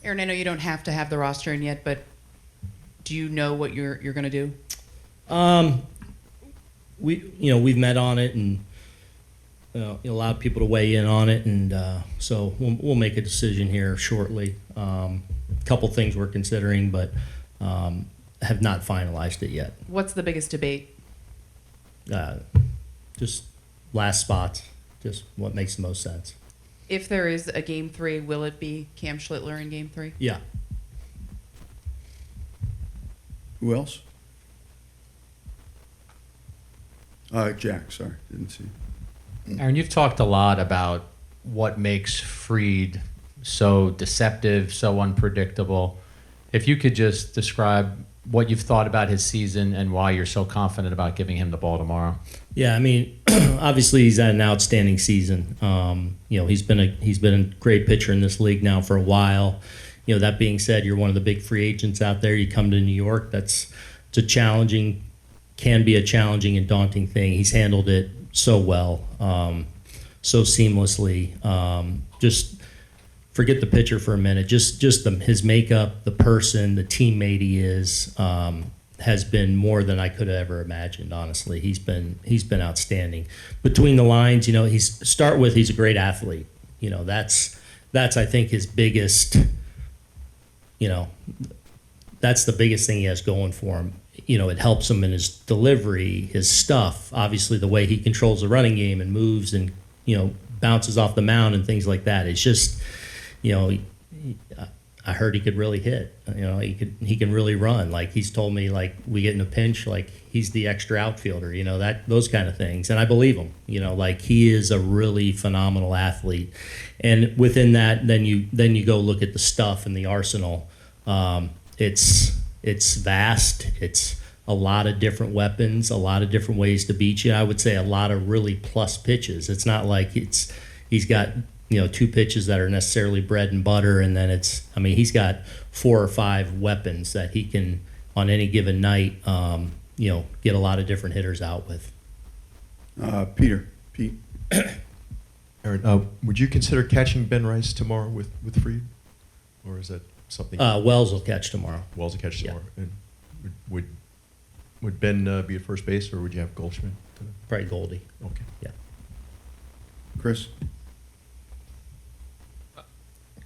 Aaron, I know you don't have to have the roster in yet, but do you know what you're going to do? We've met on it and allowed people to weigh in on it, and so we'll make a decision here shortly. A couple things we're considering, but have not finalized it yet. What's the biggest debate? Just last spots, just what makes the most sense. If there is a Game 3, will it be Cam Schlittler in Game 3? Yeah. Who else? Jack, sorry, didn't see. Aaron, you've talked a lot about what makes Fried so deceptive, so unpredictable. If you could just describe what you've thought about his season and why you're so confident about giving him the ball tomorrow. Yeah, I mean, obviously he's had an outstanding season. He's been a great pitcher in this league now for a while. That being said, you're one of the big free agents out there. You come to New York, can be a challenging and daunting thing. He's handled it so well, so seamlessly. Just forget the pitcher for a minute. Just his makeup, the person, the teammate he is, has been more than I could have ever imagined. Honestly, he's been outstanding. Between the lines, he's a great athlete. That's I think his biggest. That's the biggest thing he has going for him. It helps him in his delivery, his stuff, obviously the way he controls the running game and moves and, bounces off the mound and things like that. It's just, I heard he could really hit. He can really run. Like he's told me, like we get in a pinch, like he's the extra outfielder. Those kind of things, and I believe him. Like he is a really phenomenal athlete. And within that, then you go look at the stuff in the arsenal. It's vast. It's a lot of different weapons, a lot of different ways to beat you. I would say a lot of really plus pitches. It's not like he's got two pitches that are necessarily bread and butter, and then he's got 4 or 5 weapons that he can on any given night get a lot of different hitters out with. Pete. Aaron, would you consider catching Ben Rice tomorrow with Fried, or is that something? Wells will catch tomorrow. Wells will catch tomorrow. And would Ben be at first base, or would you have Goldschmidt? Probably Goldie. Okay. Yeah. Chris?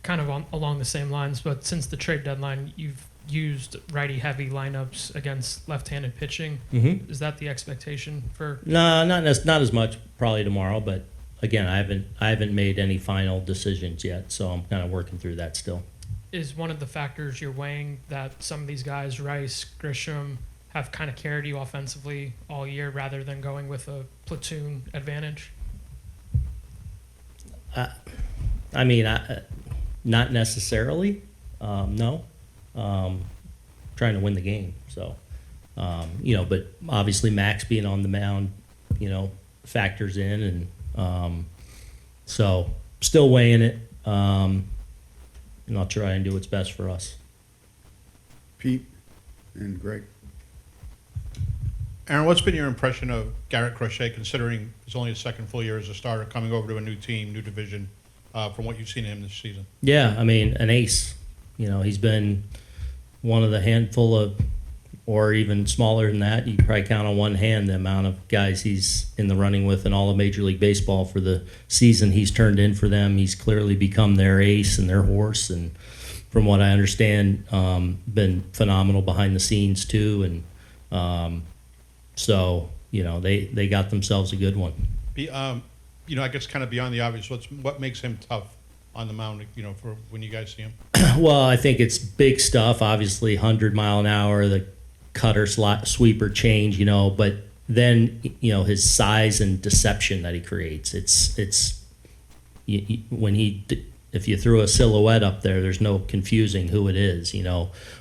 Kind of along the same lines, but since the trade deadline, you've used righty-heavy lineups against left-handed pitching. Mm-hmm. Is that the expectation for? No, not as much probably tomorrow, but again, I haven't made any final decisions yet, so I'm kind of working through that still. Is one of the factors you're weighing that some of these guys, Rice, Grisham, have kind of carried you offensively all year rather than going with a platoon advantage? Not necessarily. No. Trying to win the game. So, but obviously Max being on the mound, factors in, and so still weighing it. And I'll try and do what's best for us. Pete and Greg. Aaron, what's been your impression of Garrett Crochet, considering it's only his second full year as a starter, coming over to a new team, new division, from what you've seen of him this season? Yeah, an ace. He's been one of the handful of, or even smaller than that, you can probably count on one hand the amount of guys he's in the running with in all of Major League Baseball for the season he's turned in for them. He's clearly become their ace and their horse, and from what I understand, been phenomenal behind the scenes too. And so they got themselves a good one. I guess kind of beyond the obvious, what makes him tough on the mound, for when you guys see him? Well, I think it's big stuff. Obviously, 100 mile an hour, the cutter, sweeper, change, but then his size and deception that he creates. It's if you threw a silhouette up there, there's no confusing who it is,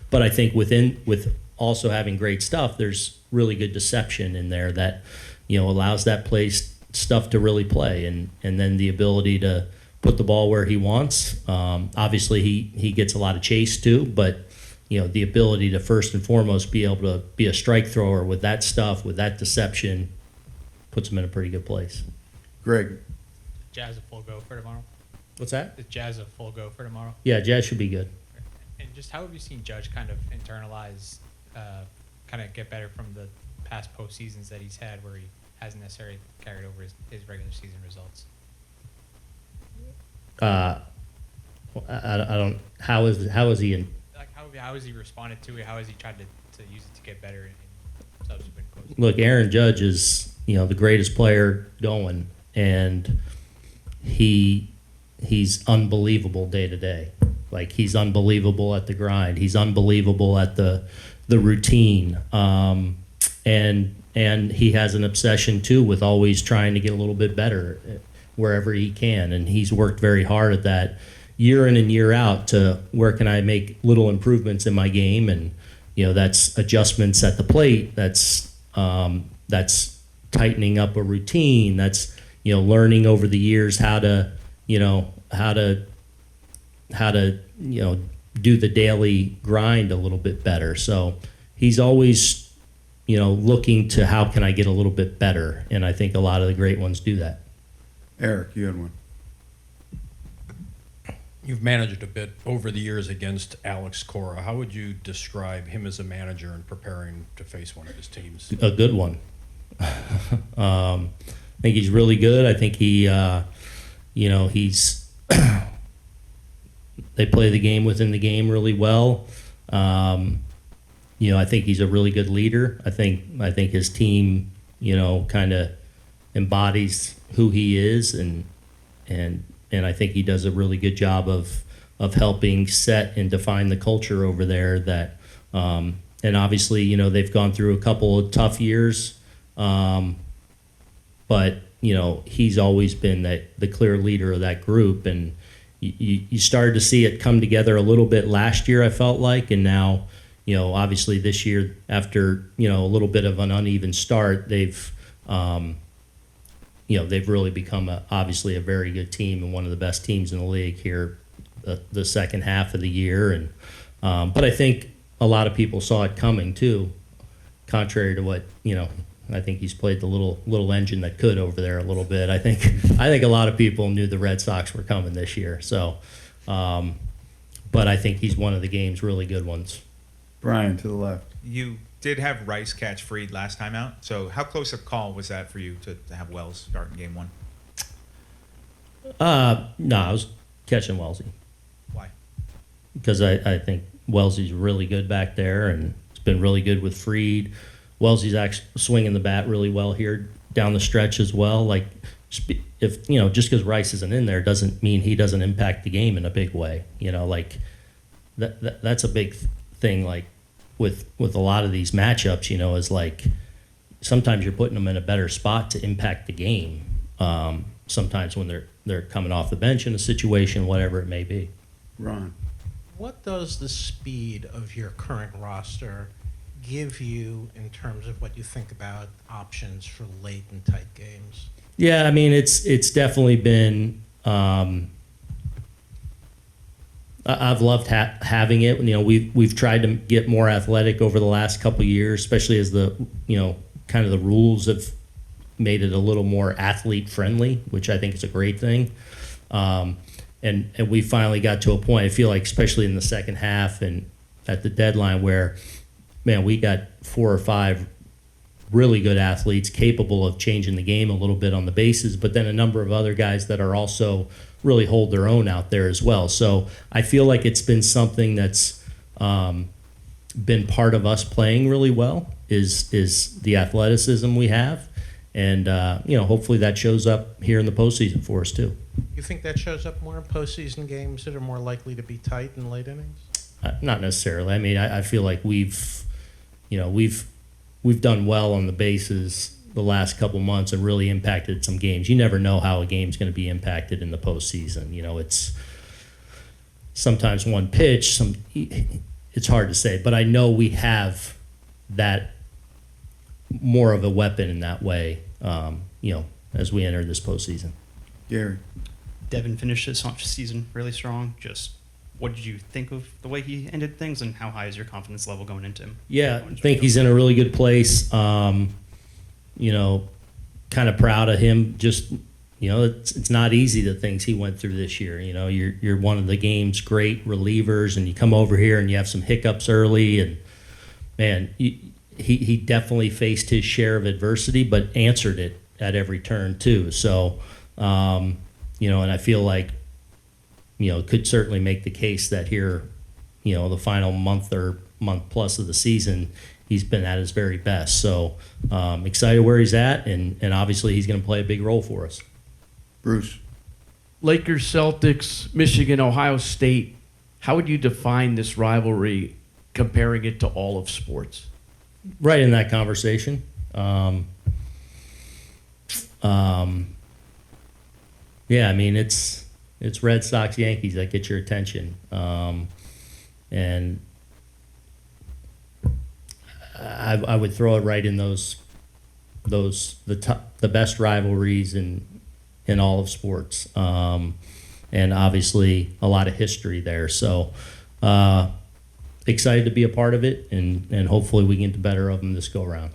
But I think with also having great stuff, there's really good deception in there that allows that stuff to really play, and then the ability to put the ball where he wants. Obviously, he gets a lot of chase too, but the ability to first and foremost be able to be a strike thrower with that stuff, with that deception, puts him in a pretty good place. Greg. Jazz a full go for tomorrow? What's that? Is Jazz a full go for tomorrow? Yeah, Jazz should be good. And just how have you seen Judge kind of internalize, kind of get better from the past postseasons that he's had where he hasn't necessarily carried over his regular season results? I don't. How is he in? Like how has he responded to it? How has he tried to use it to get better in subsequent postseasons? Look, Aaron Judge is the greatest player going, and he's unbelievable day to day. Like he's unbelievable at the grind. He's unbelievable at the routine. And he has an obsession too with always trying to get a little bit better wherever he can, and he's worked very hard at that year in and year out to where can I make little improvements in my game, and that's adjustments at the plate, that's tightening up a routine, that's learning over the years how to do the daily grind a little bit better. So he's always looking to how can I get a little bit better, and I think a lot of the great ones do that. Eric, you had one. You've managed a bit over the years against Alex Cora. How would you describe him as a manager and preparing to face one of his teams? A good one. I think he's really good. I think he, he's they play the game within the game really well. I think he's a really good leader. I think his team, kind of embodies who he is, and I think he does a really good job of helping set and define the culture over there. That and obviously, they've gone through a couple of tough years, but he's always been the clear leader of that group, and you started to see it come together a little bit last year, I felt like, and now, obviously this year after a little bit of an uneven start, they've really become obviously a very good team and one of the best teams in the league here the second half of the year. And but I think a lot of people saw it coming too, contrary to what I think he's played the little engine that could over there a little bit. I think a lot of people knew the Red Sox were coming this year. So, but I think he's one of the game's really good ones. Brian, to the left. You did have Rice catch Fried last time out. So how close a call was that for you to have Wells start in game one? No, I was catching Wellesley. Why? Because I think Wellesley's really good back there, and it's been really good with Fried. Wellesley's actually swinging the bat really well here down the stretch as well. Like, if just because Rice isn't in there doesn't mean he doesn't impact the game in a big way. Like that's a big thing. Like with a lot of these matchups, is like sometimes you're putting them in a better spot to impact the game. Sometimes when they're coming off the bench in a situation, whatever it may be. Ron. What does the speed of your current roster give you in terms of what you think about options for late and tight games? Yeah, I mean it's definitely been. I've loved having it. We've tried to get more athletic over the last couple of years, especially as the kind of the rules have made it a little more athlete friendly, which I think is a great thing. And we finally got to a point, I feel like, especially in the second half and at the deadline, where, man, we got 4 or 5 really good athletes capable of changing the game a little bit on the bases, but then a number of other guys that are also really hold their own out there as well. So I feel like it's been something that's been part of us playing really well is the athleticism we have. And, hopefully that shows up here in the postseason for us too. You think that shows up more in postseason games that are more likely to be tight in late innings? Not necessarily. I mean, I feel like we've done well on the bases the last couple months and really impacted some games. You never know how a game's going to be impacted in the postseason. It's sometimes one pitch. It's hard to say, but I know we have that more of a weapon in that way. As we enter this postseason. Gary. Devin finished his season really strong. Just what did you think of the way he ended things, and how high is your confidence level going into him? Yeah, I think he's in a really good place. Kind of proud of him. Just, you know, it's not easy, the things he went through this year. You know, you're one of the game's great relievers, and you come over here and you have some hiccups early, and man, he definitely faced his share of adversity, but answered it at every turn too. So, you know, and I feel like, you know, could certainly make the case that here, you know, the final month or month plus of the season, he's been at his very best. So excited where he's at, and obviously he's going to play a big role for us. Bruce. Lakers, Celtics, Michigan, Ohio State. How would you define this rivalry, comparing it to all of sports? Right in that conversation. Yeah, I mean, it's Red Sox, Yankees that get your attention. And I would throw it right in the best rivalries in all of sports, and obviously a lot of history there. So excited to be a part of it, and hopefully we can get the better of them this go around.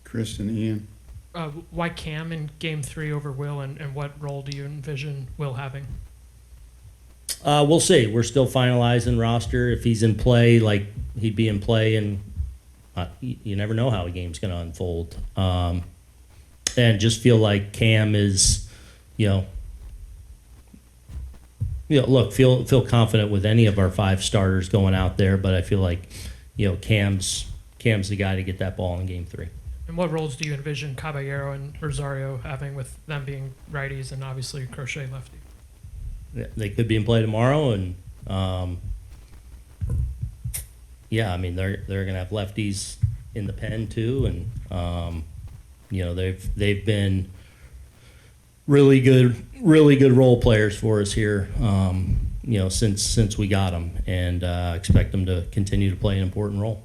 Chris and Ian. Why Cam in Game 3 over Will, and what role do you envision Will having? We'll see. We're still finalizing roster. If he's in play, like he'd be in play, and you never know how a game's going to unfold. And just feel like Cam is, look, feel confident with any of our 5 starters going out there, but I feel like, Cam's the guy to get that ball in Game 3. And what roles do you envision Caballero and Rosario having, with them being righties and obviously Crochet lefty? They could be in play tomorrow, and I mean they're going to have lefties in the pen too, and they've been really good role players for us here, since we got them, and expect them to continue to play an important role.